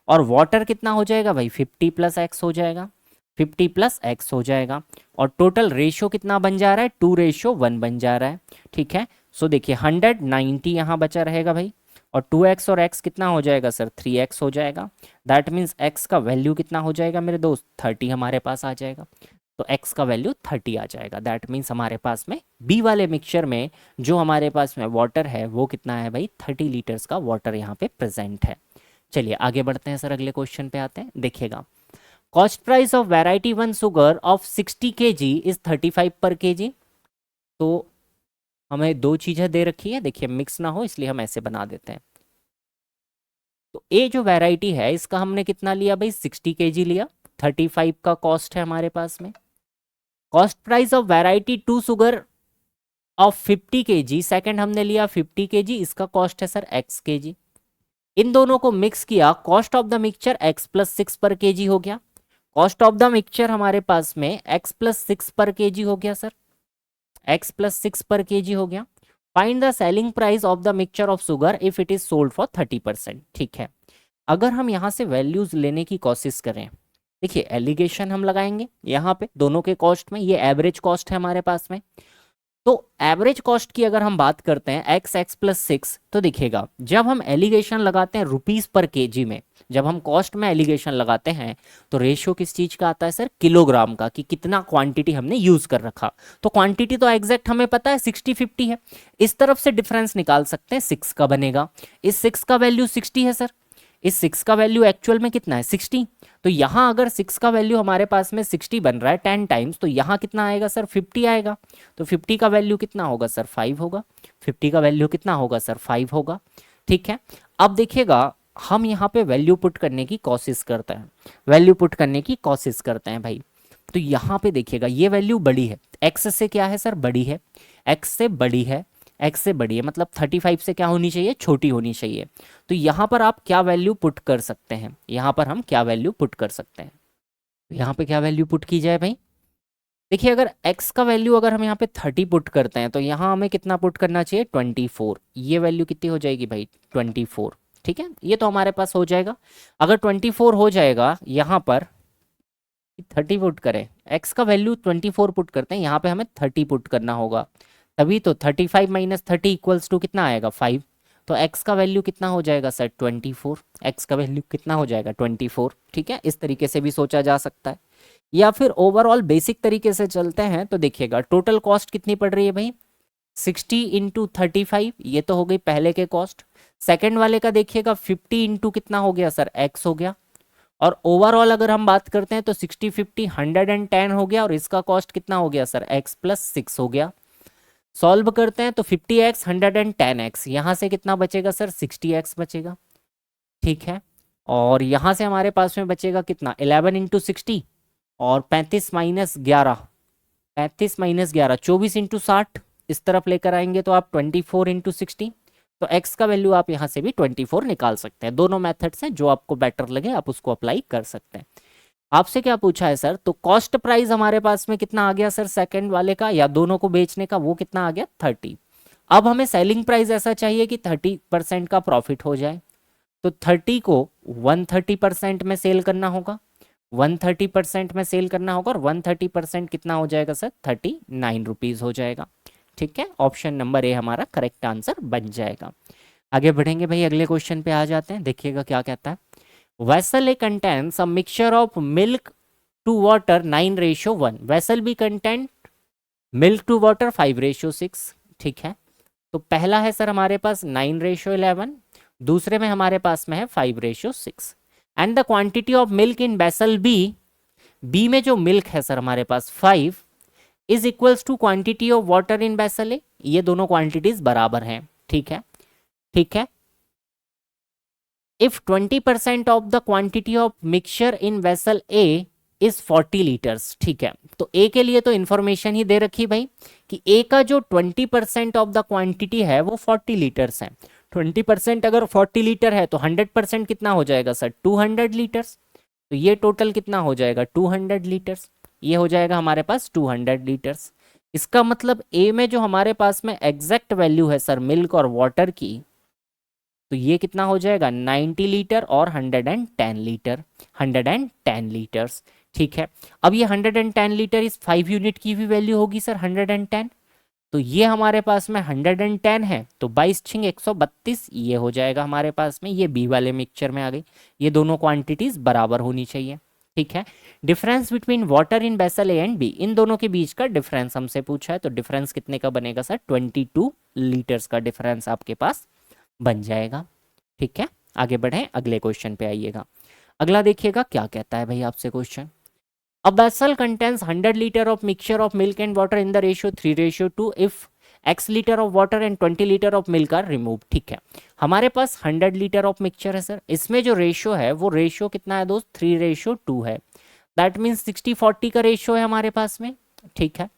और वाटर कितना हो जाएगा भाई 50 प्लस x हो जाएगा, 50 प्लस x हो जाएगा, और टोटल रेशियो कितना बन जा रहा है 2/1 बन जा रहा है। ठीक है, सो देखिए 190 यहाँ बचा रहेगा भाई, और 2x और x कितना हो जाएगा सर 3x हो जाएगा। दैट मीन्स x का वैल्यू कितना हो जाएगा मेरे दोस्त 30 हमारे पास आ जाएगा। तो x का वैल्यू 30 आ जाएगा। दैट मीन्स हमारे पास में बी वाले मिक्सचर में जो हमारे पास में वाटर है वो कितना है भाई 30 लीटर्स का वाटर यहाँ पे प्रेजेंट है। चलिए आगे बढ़ते हैं सर, अगले क्वेश्चन पे आते हैं, देखिएगा। Cost price of variety 1 sugar of 60 kg is 35 पर kg। तो हमें 2 चीजें दे रखी है, देखिए मिक्स ना हो इसलिए हम ऐसे बना देते हैं। तो ए जो वैरायटी है इसका हमने कितना लिया भाई 60 kg लिया, 35 का कॉस्ट है हमारे पास में। Cost price of variety 2 sugar of 50 kg, second हमने लिया 50 kg, इसका कॉस्ट है सर x kg। इन दोनों को मिक्स किया, cost of the mixture x plus 6 पर kg हो गया। कॉस्ट ऑफ द मिक्सचर हमारे पास में x प्लस 6 पर kg हो गया सर, x प्लस 6 पर kg हो गया। Find the selling price of the mixture of sugar if it is sold for 30%। ठीक है, अगर हम यहाँ से वैल्यूज लेने की कोशिश करें, देखिए एलिगेशन हम लगाएंगे यहाँ पे दोनों के कॉस्ट में, ये एवरेज कॉस्ट है हमारे पास में। तो एवरेज कॉस्ट की अगर हम बात करते हैं x प्लस 6, तो देखिएगा जब हम एलिगेशन लगाते हैं रुपीस पर केजी में, जब हम कॉस्ट में एलिगेशन लगाते हैं तो रेशियो किस चीज का आता है सर, किलोग्राम का, कि कितना क्वांटिटी हमने यूज कर रखा। तो क्वांटिटी तो एग्जैक्ट हमें पता है 60-50 है, इस तरफ से डिफरेंस निकाल सकते हैं 6 का बनेगा। इस 6 का वैल्यू 60 है सर, इस 6 का वैल्यू एक्चुअल में कितना है 60। तो यहाँ अगर 6 का वैल्यू हमारे पास में 60 बन रहा है 10 टाइम्स, तो यहाँ कितना आएगा सर 50 आएगा। तो 50 का वैल्यू कितना होगा सर 5 होगा, 50 का वैल्यू कितना होगा सर 5 होगा। ठीक है, अब देखिएगा हम यहाँ पे वैल्यू पुट करने की कोशिश करते हैं, वैल्यू पुट करने की कोशिश करते हैं भाई। तो यहाँ पे देखिएगा ये वैल्यू बड़ी है, एक्स से क्या है सर बड़ी है, एक्स से बड़ी है, एक्स से बड़ी है, मतलब 35 से क्या होनी चाहिए, छोटी होनी चाहिए। तो यहाँ पर आप क्या वैल्यू पुट कर सकते हैं, यहाँ पर हम क्या वैल्यू पुट कर सकते हैं, यहाँ पे क्या वैल्यू पुट की जाए भाई। देखिए अगर x का वैल्यू अगर हम यहाँ पे 30 पुट करते हैं तो यहाँ हमें कितना पुट करना चाहिए 24, ये वैल्यू कितनी हो जाएगी भाई 24। ठीक है, ये तो हमारे पास हो जाएगा। अगर 24 हो जाएगा यहाँ पर 30 पुट करें, x का वैल्यू 24 पुट करते हैं, यहाँ पे हमें 30 पुट करना होगा, तभी तो 35 माइनस 30 इक्वल्स टू कितना आएगा 5। तो x का वैल्यू कितना हो जाएगा सर 24, x का वैल्यू कितना हो जाएगा 24। ठीक है, इस तरीके से भी सोचा जा सकता है, या फिर ओवरऑल बेसिक तरीके से चलते हैं तो देखिएगा टोटल कॉस्ट कितनी पड़ रही है भाई 60 इंटू 35, ये तो हो गई पहले के कॉस्ट। सेकेंड वाले का देखिएगा 50 इंटू कितना हो गया सर x हो गया। और ओवरऑल अगर हम बात करते हैं तो 60 50 110 हो गया, और इसका कॉस्ट कितना हो गया सर x प्लस 6 हो गया। सॉल्व करते हैं तो 50x 110x, यहाँ से कितना बचेगा सर 60x बचेगा। ठीक है, और यहाँ से हमारे पास में बचेगा कितना 11 इंटू 60, और 35 माइनस 11, 35 माइनस 11 24 इंटू 60, इस तरफ लेकर आएंगे तो आप 24 इंटू 60। तो x का वैल्यू आप यहाँ से भी 24 निकाल सकते हैं। दोनों मेथड्स हैं, जो आपको बेटर लगे आप उसको अप्लाई कर सकते हैं। आपसे क्या पूछा है सर, तो कॉस्ट प्राइस हमारे पास में कितना आ गया सर सेकंड वाले का या दोनों को बेचने का, वो कितना आ गया 30। अब हमें सेलिंग प्राइस ऐसा चाहिए कि 30% का प्रॉफिट हो जाए, तो 30 को 130% में सेल करना होगा, 130% में सेल करना होगा, और 130% कितना हो जाएगा सर 39 रुपीज़ हो जाएगा। ठीक है, ऑप्शन नंबर ए हमारा करेक्ट आंसर बन जाएगा। आगे बढ़ेंगे भाई, अगले क्वेश्चन पे आ जाते हैं, देखिएगा क्या कहता है। Vessel A contains a mixture of milk to water 9:1, vessel B contain milk to water 5:6। ठीक है, तो पहला है सर हमारे पास 9:11, दूसरे में हमारे पास में है 5:6। And the quantity of milk in vessel B, B में जो मिल्क है सर हमारे पास 5 is equals to quantity of water in vessel A, ये दोनों क्वांटिटीज बराबर हैं। ठीक है, ठीक है। If 20% of the quantity of mixture in vessel A is 40 liters, ठीक है, तो A के लिए तो इंफॉर्मेशन ही दे रखी भाई कि A का जो 20% ऑफ द क्वांटिटी है वो 40 लीटर्स है। 20% अगर 40 लीटर है तो 100% कितना हो जाएगा सर 200 लीटर्स। तो ये टोटल कितना हो जाएगा 200 लीटर्स, ये हो जाएगा हमारे पास 200 लीटर्स। इसका मतलब A में जो हमारे पास में एग्जैक्ट वैल्यू है सर मिल्क और वाटर की, तो ये कितना हो जाएगा 90 लीटर और 110 लीटर, 110 लीटर्स। ठीक है, अब ये 110 लीटर इस 5 यूनिट की भी वैल्यू होगी सर 110, तो ये हमारे पास में 110 है, तो 22 छिंग 132 ये हो जाएगा हमारे पास में, ये बी वाले मिक्सचर में आ गई। ये दोनों क्वांटिटीज बराबर होनी चाहिए। ठीक है, difference between water in vessel A and B, इन दोनों के बीच का डिफरेंस हमसे पूछा है, तो डिफरेंस कितने का बनेगा सर 22 लीटर्स का डिफरेंस आपके पास बन जाएगा। ठीक है, आगे बढ़ें, अगले क्वेश्चन पे आइएगा। अगला देखिएगा क्या कहता है भाई आपसे question. A vessel contains 100 litre of mixture of milk and water in the ratio 3:2 if x litre of water and 20 litre of milk are remove. ठीक है, हमारे पास 100 लीटर ऑफ मिक्सचर है सर, इसमें जो रेशियो है वो रेशियो कितना है दोस्त 3:2 है। दैट मीन्स 60-40 का रेशियो है हमारे पास में। ठीक है।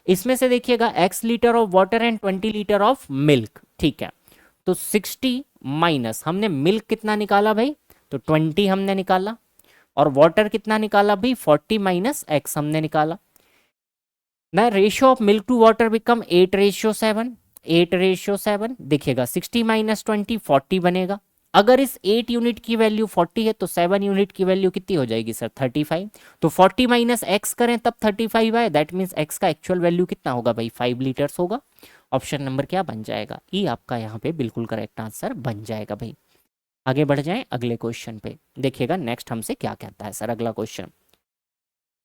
इसमें से देखिएगा x litre of water and 20 litre of milk, ठीक है। तो 60 माइनस हमने मिल्क कितना निकाला भाई, तो 20 हमने निकाला, और वाटर कितना निकाला भाई, 40 माइनस x हमने निकाला। ना ratio of milk to water become 8:7, 8:7। देखिएगा 60 माइनस 20 40 बनेगा। अगर इस 8 यूनिट की वैल्यू 40 है तो 7 यूनिट की वैल्यू कितनी हो जाएगी सर, 35। तो 40 माइनस एक्स करें तब 35 आए, दैट मीन्स एक्स का एक्चुअल वैल्यू कितना होगा भाई, 5 लीटर्स होगा। ऑप्शन नंबर क्या बन जाएगा, ई आपका यहाँ पे बिल्कुल करेक्ट आंसर बन जाएगा भाई। आगे बढ़ जाएं अगले क्वेश्चन पे, देखिएगा नेक्स्ट हमसे क्या कहता है सर अगला question.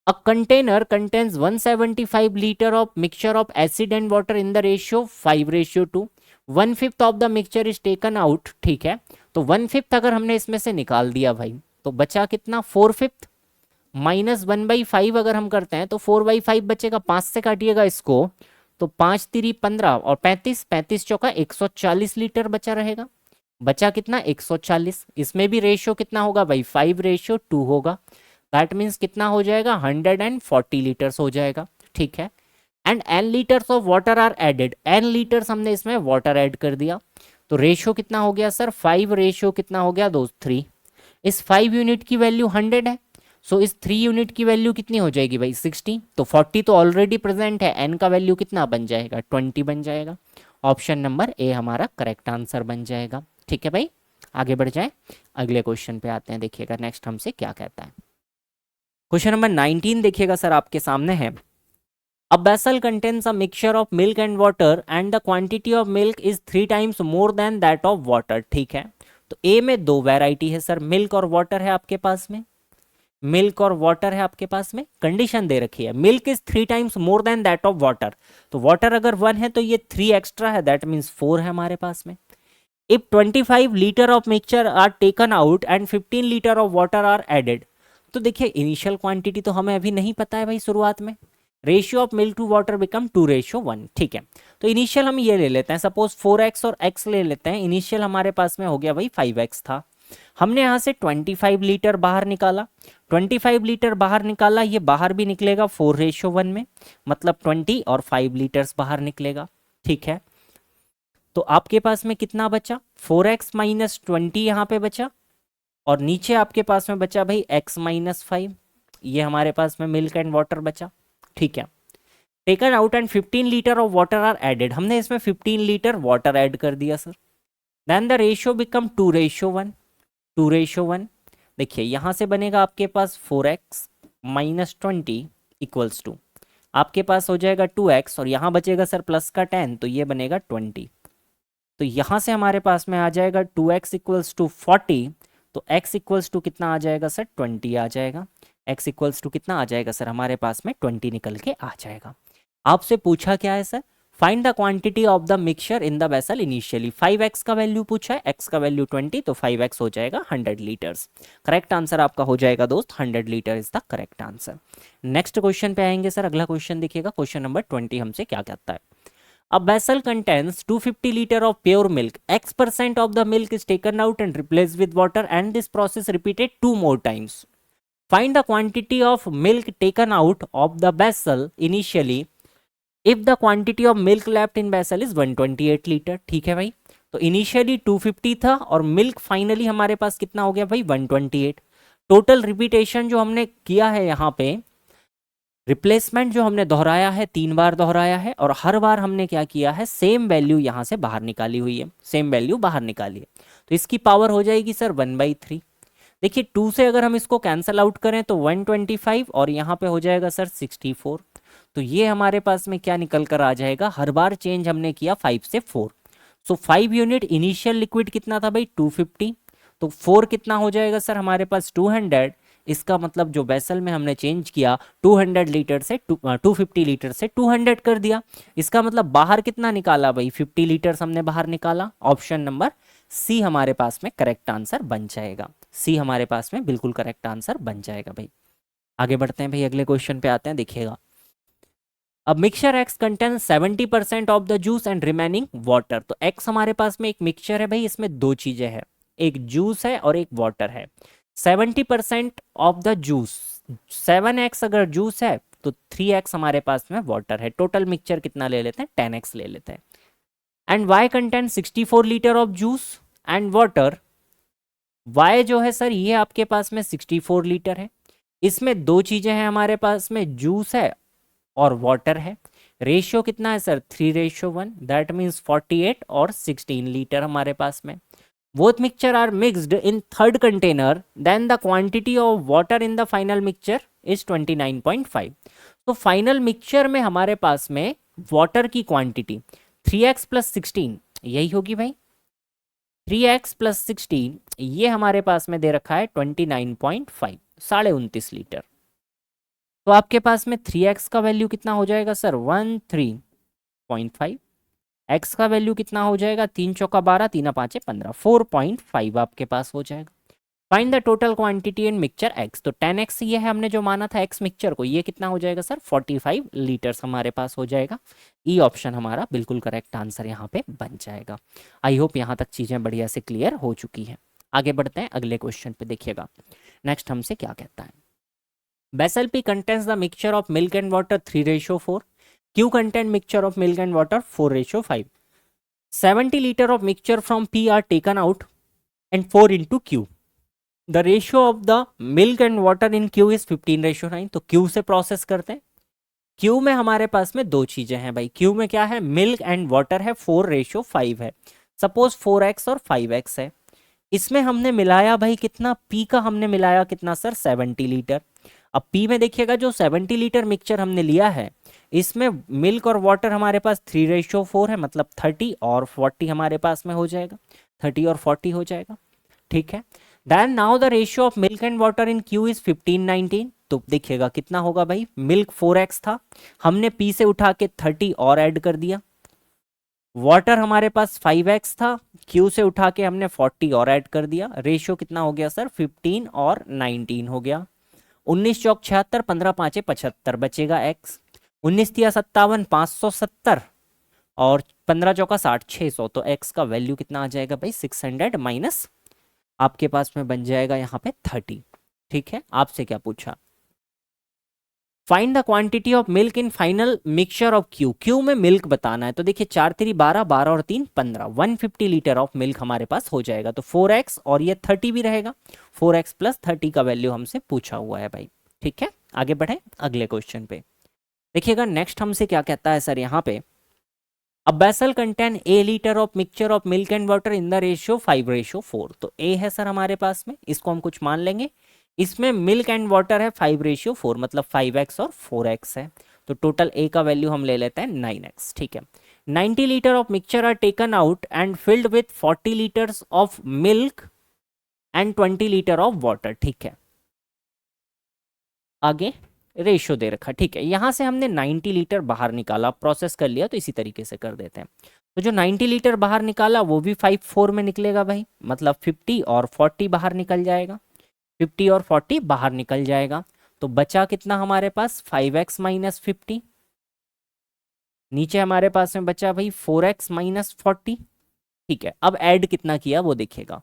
A container contains 175 liter of mixture of acid and water in the ratio 5:2. 1/5 of the mixture is taken out, ठीक है। तो 1/5 अगर हमने इसमें से निकाल दिया भाई तो बचा कितना, 4/5 माइनस 1/5 अगर हम करते हैं तो 4/5 बचेगा, 5 से काटिएगा इसको तो 5 3 15 और 35, 35 चौका 140 लीटर बचा रहेगा। बचा कितना, 140। इसमें भी रेशियो कितना होगा भाई, 5:2 होगा। दैट मीन्स कितना हो जाएगा, 140 लीटर्स हो जाएगा, ठीक है। And n litres of water are added, n litres हमने इसमें वाटर ऐड कर दिया, तो रेशियो कितना हो गया सर, 5 रेशियो कितना हो गया दोस्त, 3। इस 5 यूनिट की वैल्यू 100 है, सो इस 3 यूनिट की वैल्यू कितनी हो जाएगी भाई, 60। तो 40 तो ऑलरेडी प्रेजेंट है, n का वैल्यू कितना बन जाएगा, 20 बन जाएगा। ऑप्शन नंबर ए हमारा करेक्ट आंसर बन जाएगा, ठीक है भाई। आगे बढ़ जाए अगले क्वेश्चन पे आते हैं, देखिएगा नेक्स्ट हमसे क्या कहता है। क्वेश्चन नंबर 19 देखिएगा सर आपके सामने है। A vessel contains a mixture of milk and water and the quantity of milk is 3 times more than that of water, ठीक है। तो ए में दो वैरायटी है सर, मिल्क और वाटर है आपके पास में, मिल्क और वाटर है आपके पास में। कंडीशन दे रखी है milk is 3 times more than that of water, तो वाटर अगर 1 है तो ये 3 एक्स्ट्रा है, दैट मीन्स 4 है हमारे पास में। If 25 litre of mixture are taken out and 15 litre of water are added, तो देखिए इनिशियल क्वांटिटी तो हमें अभी नहीं पता है भाई शुरुआत में। Ratio of milk to water become 2:1, ठीक है। तो इनिशियल हम ये ले लेते हैं, सपोज 4x और x ले लेते हैं। इनिशियल हमारे पास में हो गया भाई 5x था, हमने यहाँ से 25 लीटर बाहर निकाला, 25 लीटर बाहर निकाला, ये बाहर भी निकलेगा 4:1 में, मतलब 20 और 5 लीटर्स बाहर निकलेगा, ठीक है। तो आपके पास में कितना बचा, 4x माइनस 20 यहाँ पे बचा, और नीचे आपके पास में बचा भाई x माइनस 5, ये हमारे पास में मिल्क एंड वाटर बचा, ठीक है। Taken out and 15 litre of water are added, हमने इसमें 15 लीटर वाटर ऐड कर दिया sir. Then the ratio become 2:1, 2:1। देखिए यहाँ से बनेगा आपके पास 4x माइनस 20 इक्वल्स टू, आपके पास हो जाएगा 2x, और यहाँ बचेगा सर प्लस का 10, तो ये बनेगा 20। तो यहाँ से हमारे पास में आ जाएगा 2x इक्वल्स टू 40, तो x इक्वल्स टू कितना आ जाएगा सर, 20 आ जाएगा। x इक्वल्स टू कितना आ जाएगा सर, हमारे पास में 20 निकल के आ जाएगा। आपसे पूछा क्या है sir, find the quantity of the mixture in the vessel initially. 5x का वैल्यू पूछा है, x का वैल्यू 20, तो 5x हो जाएगा 100 लीटर्स। करेक्ट आंसर आपका हो जाएगा दोस्त 100 litre is the correct answer. Next question पे आएंगे सर, अगला क्वेश्चन देखिएगा, क्वेश्चन नंबर 20 हमसे क्या कहता है। A vessel contains 250 liter of pure milk. X% of the milk is taken out and replaced with water, and this process repeated 2 more times. Find the quantity of milk taken out of the vessel initially if the quantity of milk left in vessel is 128 liter. ठीक है भाई, तो initially 250 था और milk finally हमारे पास कितना हो गया भाई 128। टोटल रिपीटेशन जो हमने किया है यहाँ पे, रिप्लेसमेंट जो हमने दोहराया है 3 बार दोहराया है, और हर बार हमने क्या किया है, सेम वैल्यू यहाँ से बाहर निकाली हुई है, सेम वैल्यू बाहर निकाली है। तो इसकी पावर हो जाएगी सर 1/3। देखिए 2 से अगर हम इसको कैंसल आउट करें तो 125, और यहाँ पे हो जाएगा सर 64। तो ये हमारे पास में क्या निकल कर आ जाएगा, हर बार चेंज हमने किया 5 से 4। सो 5 यूनिट इनिशियल लिक्विड कितना था भाई 250, तो 4 कितना हो जाएगा सर हमारे पास 200। इसका मतलब जो वेसल में हमने चेंज किया 200 लीटर से 250 लीटर से 200 कर दिया। इसका मतलब बाहर कितना निकाला भाई 50 लीटर्स हमने बाहर निकाला। ऑप्शन नंबर सी हमारे पास में करेक्ट आंसर बन जाएगा, सी हमारे पास में बिल्कुल करेक्ट आंसर बन जाएगा भाई। आगे बढ़ते हैं भाई, अगले क्वेश्चन पे आते हैं, देखिएगा। अब mixture x contain 70% of the juice and remaining water. तो एक्स हमारे पास में एक मिक्सचर है भाई, इसमें दो चीजें हैं, एक जूस है और एक वाटर है। 70% ऑफ द जूस, 7x अगर जूस है तो 3x हमारे पास में वाटर है। टोटल मिक्सचर कितना ले लेते हैं, 10x ले लेते हैं। And y content 64 litre of juice and water. y जो है सर ये आपके पास में 64 लीटर है। इसमें दो चीजें हैं हमारे पास में, जूस है और वाटर है। रेशियो कितना है सर, 3:1, दैट मीन्स 48 और 16 लीटर हमारे पास में। Both mixture are mixed in third container, then the quantity of water in the final mixture is 29.5। तो फाइनल मिक्सचर में हमारे पास में वाटर की क्वांटिटी 3x प्लस 16 यही होगी भाई, 3x प्लस 16 ये हमारे पास में दे रखा है 29.5, 29.5 लीटर। तो आपके पास में 3x का वैल्यू कितना हो जाएगा सर, 13.5। x का वैल्यू कितना हो जाएगा, 3 चौका 12, 3 5 15, 4.5 आपके पास हो जाएगा। Find the total quantity in mixture x। तो 10x ये है हमने जो माना था x मिक्सचर को, ये कितना हो जाएगा सर, 45 लीटर्स हमारे पास हो जाएगा। ई ऑप्शन हमारा बिल्कुल करेक्ट आंसर यहाँ पे बन जाएगा। आई होप यहाँ तक चीजें बढ़िया से क्लियर हो चुकी हैं। आगे बढ़ते हैं अगले क्वेश्चन पे, देखिएगा नेक्स्ट हमसे क्या कहता है। Vessel P contains the mixture of milk and water 3:4. Q contain mixture of milk and water 4:5. 70 liter of mixture from P are taken out and 4 into Q. The ratio of the milk and water in Q is 15:9. तो Q से process करते हैं। Q में हमारे पास में दो चीजें हैं भाई। Q में क्या है, मिल्क एंड वाटर है, 4:5 है। सपोज 4x और 5x है। इसमें हमने मिलाया भाई कितना, P का हमने मिलाया कितना सर, 70 लीटर। अब P में देखिएगा जो 70 लीटर मिक्सचर हमने लिया है, इसमें मिल्क और वाटर हमारे पास 3:4 है, मतलब 30 और 40 हमारे पास में हो जाएगा, 30 और 40 हो जाएगा। ठीक है, then now the ratio of milk and water in Q is 15:19। तो देखिएगा कितना होगा भाई, मिल्क 4x था, हमने P से उठा के 30 और ऐड कर दिया। वाटर हमारे पास 5x था, Q से उठा के हमने 40 और ऐड कर दिया। रेशियो कितना हो गया सर, 15 और 19 हो गया। 19 चौक 76, 15 5 75, बचेगा x। 19 तिया 57, 570 और 15 चौका 60, 600। तो x का वैल्यू कितना आ जाएगा भाई, 600 माइनस आपके पास में बन जाएगा यहाँ पे 30। ठीक है, आपसे क्या पूछा, find the quantity of milk in final mixture of Q। Q में मिल्क बताना है, तो देखिए 4 3 12, 12 और 3 15, 150 लीटर ऑफ मिल्क हमारे पास हो जाएगा। तो 4x और ये 30 भी रहेगा, 4x प्लस 30 का वैल्यू हमसे पूछा हुआ है भाई। ठीक है, आगे बढ़े अगले क्वेश्चन पे। देखिएगा नेक्स्ट हमसे क्या कहता है सर यहाँ पे, a vessel contain A litre of mixture of milk and water in the ratio 5:4। तो A है सर हमारे पास में, इसको हम कुछ मान लेंगे। इसमें मिल्क एंड वाटर है 5:4, मतलब 5x और 4x है। तो टोटल A का वैल्यू हम ले लेते हैं 9x। ठीक है, 90 litre of mixture are taken out and filled with 40 litres of milk and 20 litre of water. ठीक है, आगे रेशियो दे रखा। ठीक है, यहां से हमने 90 लीटर बाहर निकाला, प्रोसेस कर लिया, तो इसी तरीके से कर देते हैं। तो जो 90 लीटर बाहर निकाला वो भी 5:4 में निकलेगा भाई, मतलब 50 और 40 बाहर निकल जाएगा, 50 और 40 बाहर निकल जाएगा। तो बचा कितना हमारे पास, 5x माइनस 50। नीचे हमारे पास में बचा भाई 4x माइनस 40। ठीक है, अब ऐड कितना किया वो देखिएगा।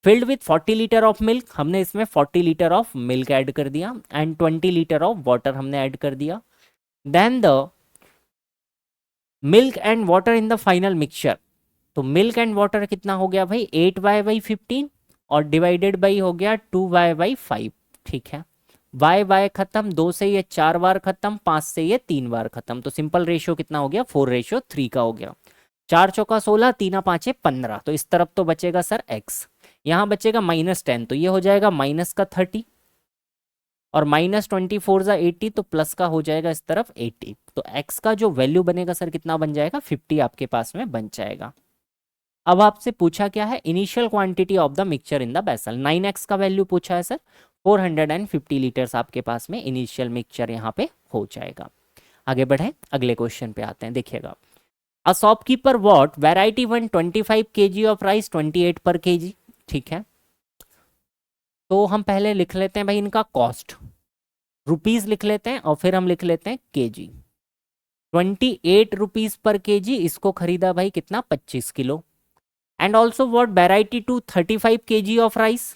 Filled with 40 litre of milk, हमने इसमें 40 लीटर ऑफ मिल्क ऐड कर दिया एंड 20 लीटर ऑफ वाटर हमने ऐड कर दिया। Then the milk and water in the final mixture. तो मिल्क एंड वाटर कितना हो गया भाई, 8y/15 और डिवाइडेड बाई हो गया 2y/5। ठीक है, y खत्म, 2 से ये 4 बार खत्म, 5 से ये 3 बार खत्म। तो सिंपल रेशियो कितना हो गया, 4:3 का हो गया। 4 चौका 16, 3 5 15। तो इस तरफ तो बचेगा सर x, यहाँ बचेगा -10, तो ये हो जाएगा माइनस का 30 और -24 × 80, तो प्लस का हो जाएगा इस तरफ 80। तो x का जो वैल्यू बनेगा सर कितना बन जाएगा, 50 आपके पास में बन जाएगा। अब आपसे पूछा क्या है, initial quantity of the mixture in the vessel. 9x का वैल्यू पूछा है सर, 450 लीटर्स आपके पास में इनिशियल मिक्सचर यहाँ पे हो जाएगा। आगे बढ़े अगले क्वेश्चन पे आते हैं, देखिएगा। A shopkeeper what variety 125 kg of rice 28 पर kg। ठीक है, तो हम पहले लिख लेते हैं भाई इनका कॉस्ट, रुपीज लिख लेते हैं और फिर हम लिख लेते हैं केजी। 28 रुपीज पर केजी, इसको खरीदा भाई कितना, 25 kilo. And also what variety to 35 kg of rice,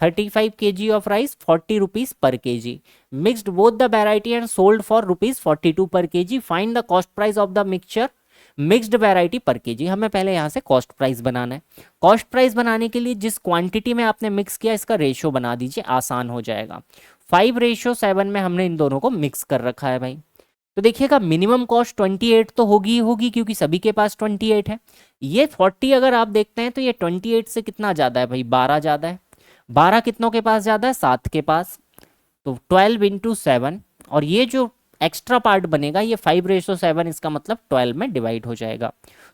35 kg of rice 40 rupees per kg. Mixed both the variety and sold for rupees 42 per kg. Find the cost price of the mixture mixed variety पर KG. हमें पहले यहाँ से cost price बनाना है. Cost price बनाने के लिए जिस क्वांटिटी में आपने मिक्स किया इसका रेशियो बना दीजिए, आसान हो जाएगा. 5:7 में हमने इन दोनों को मिक्स कर रखा है भाई. तो देखिएगा मिनिमम कॉस्ट 28 तो होगी ही होगी क्योंकि सभी के पास 28 है. ये 40 अगर आप देखते हैं तो ये 28 से कितना ज़्यादा है भाई, 12 ज़्यादा है. 12 कितनों के पास ज़्यादा है, 7 के पास. तो 12 × 7 और ये जो एक्स्ट्रा पार्ट बनेगा ये 5:7, इसका मतलब 12 में डिवाइड हो जाएगा.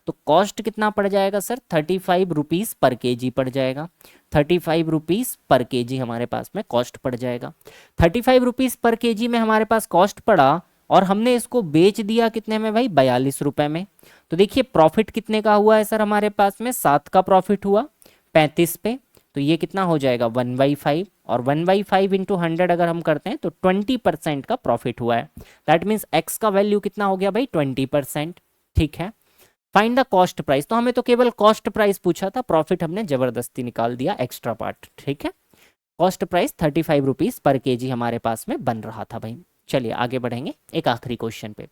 तो कॉस्ट कितना पड़ जाएगा सर, 35 रुपीज़ पर केजी पड़ जाएगा. 35 रुपीज़ पर केजी हमारे पास में कॉस्ट पड़ जाएगा. 35 रुपीज़ पर केजी में हमारे पास कॉस्ट पड़ा और हमने इसको बेच दिया कितने में भाई, 42 रुपये में. तो देखिए प्रॉफिट कितने का हुआ है सर हमारे पास में, 7 का प्रॉफिट हुआ 35 पे. तो ये कितना हो जाएगा 1/5 और 1/5 × 100 अगर हम करते हैं तो 20% का प्रॉफिट हुआ है. दैट मीन्स एक्स का वैल्यू कितना हो गया भाई 20%. ठीक है. Find the cost price. तो हमें तो केवल कॉस्ट प्राइस पूछा था, प्रॉफिट हमने जबरदस्ती निकाल दिया एक्स्ट्रा पार्ट. ठीक है. कॉस्ट प्राइस 35 रुपीज़ पर केजी हमारे पास में बन रहा था भाई. चलिए आगे बढ़ेंगे एक आखिरी क्वेश्चन पे.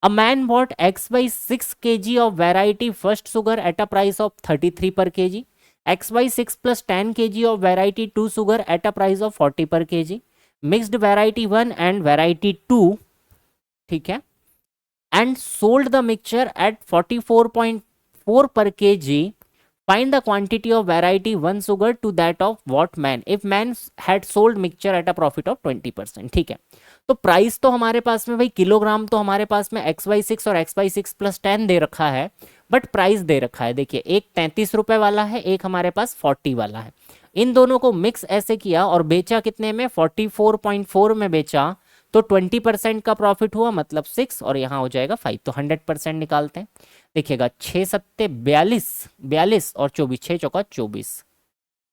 A man bot x/6 kg of variety first sugar at a price of 33 पर KG. x/6 plus 10 kg of variety 2 sugar at a price of 40 per kg. Mixed variety 1 and variety 2, ठीक है, and sold the mixture at 44.4 per kg. Find the quantity of variety 1 sugar to that of what man if man had sold mixture at a profit of 20%. ठीक है. तो price तो हमारे पास में भाई किलोग्राम तो हमारे पास में x/6 और x/6 + 10 दे रखा है, बट प्राइस दे रखा है. देखिए एक 33 रुपए वाला है, एक हमारे पास 40 वाला है. इन दोनों को मिक्स ऐसे किया और बेचा कितने में, 44.4 में बेचा. तो 20% का प्रॉफिट हुआ, मतलब 6 और यहाँ हो जाएगा 5. तो 100% निकालते हैं. देखिएगा 6 7 42 और 24, 6 चौका 24,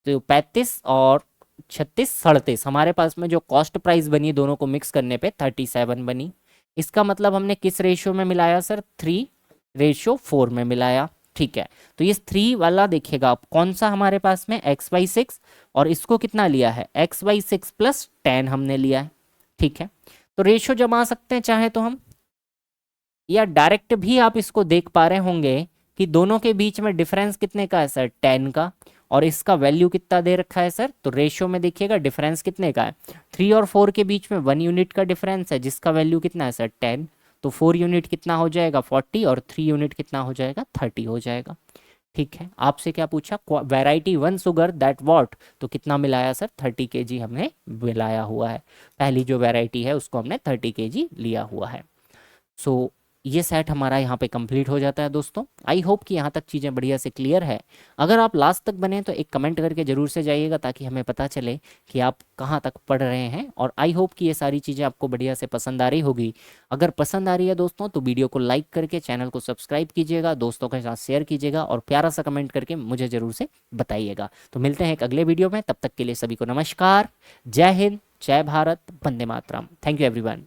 तो 35 और 36 37. हमारे पास में जो कॉस्ट प्राइस बनी दोनों को मिक्स करने पे 37 बनी. इसका मतलब हमने किस रेशियो में मिलाया सर, 3:4 में मिलाया. ठीक है. तो ये 3 वाला देखिएगा आप कौन सा हमारे पास में x/6 और इसको कितना लिया है x/6 + 10 हमने लिया है. ठीक है. तो रेशियो जमा सकते हैं चाहे तो हम, या डायरेक्ट भी आप इसको देख पा रहे होंगे कि दोनों के बीच में डिफरेंस कितने का है सर, 10 का. और इसका वैल्यू कितना दे रखा है सर, तो रेशियो में देखिएगा डिफरेंस कितने का है, 3 और 4 के बीच में 1 यूनिट का डिफरेंस है जिसका वैल्यू कितना है सर 10. तो 4 यूनिट कितना हो जाएगा 40 और 3 यूनिट कितना हो जाएगा 30 हो जाएगा. ठीक है. आपसे क्या पूछा, वैरायटी 1 सुगर दैट वॉट, तो कितना मिलाया सर 30 kg हमने मिलाया हुआ है. पहली जो वैरायटी है उसको हमने 30 kg लिया हुआ है. सो ये सेट हमारा यहाँ पे कंप्लीट हो जाता है दोस्तों. आई होप कि यहाँ तक चीज़ें बढ़िया से क्लियर है. अगर आप लास्ट तक बने तो एक कमेंट करके ज़रूर से जाइएगा ताकि हमें पता चले कि आप कहाँ तक पढ़ रहे हैं. और आई होप कि ये सारी चीज़ें आपको बढ़िया से पसंद आ रही होगी. अगर पसंद आ रही है दोस्तों तो वीडियो को लाइक करके चैनल को सब्सक्राइब कीजिएगा, दोस्तों के साथ शेयर कीजिएगा और प्यारा सा कमेंट करके मुझे ज़रूर से बताइएगा. तो मिलते हैं एक अगले वीडियो में, तब तक के लिए सभी को नमस्कार, जय हिंद, जय Bharat, Vande Mataram. Thank you everyone.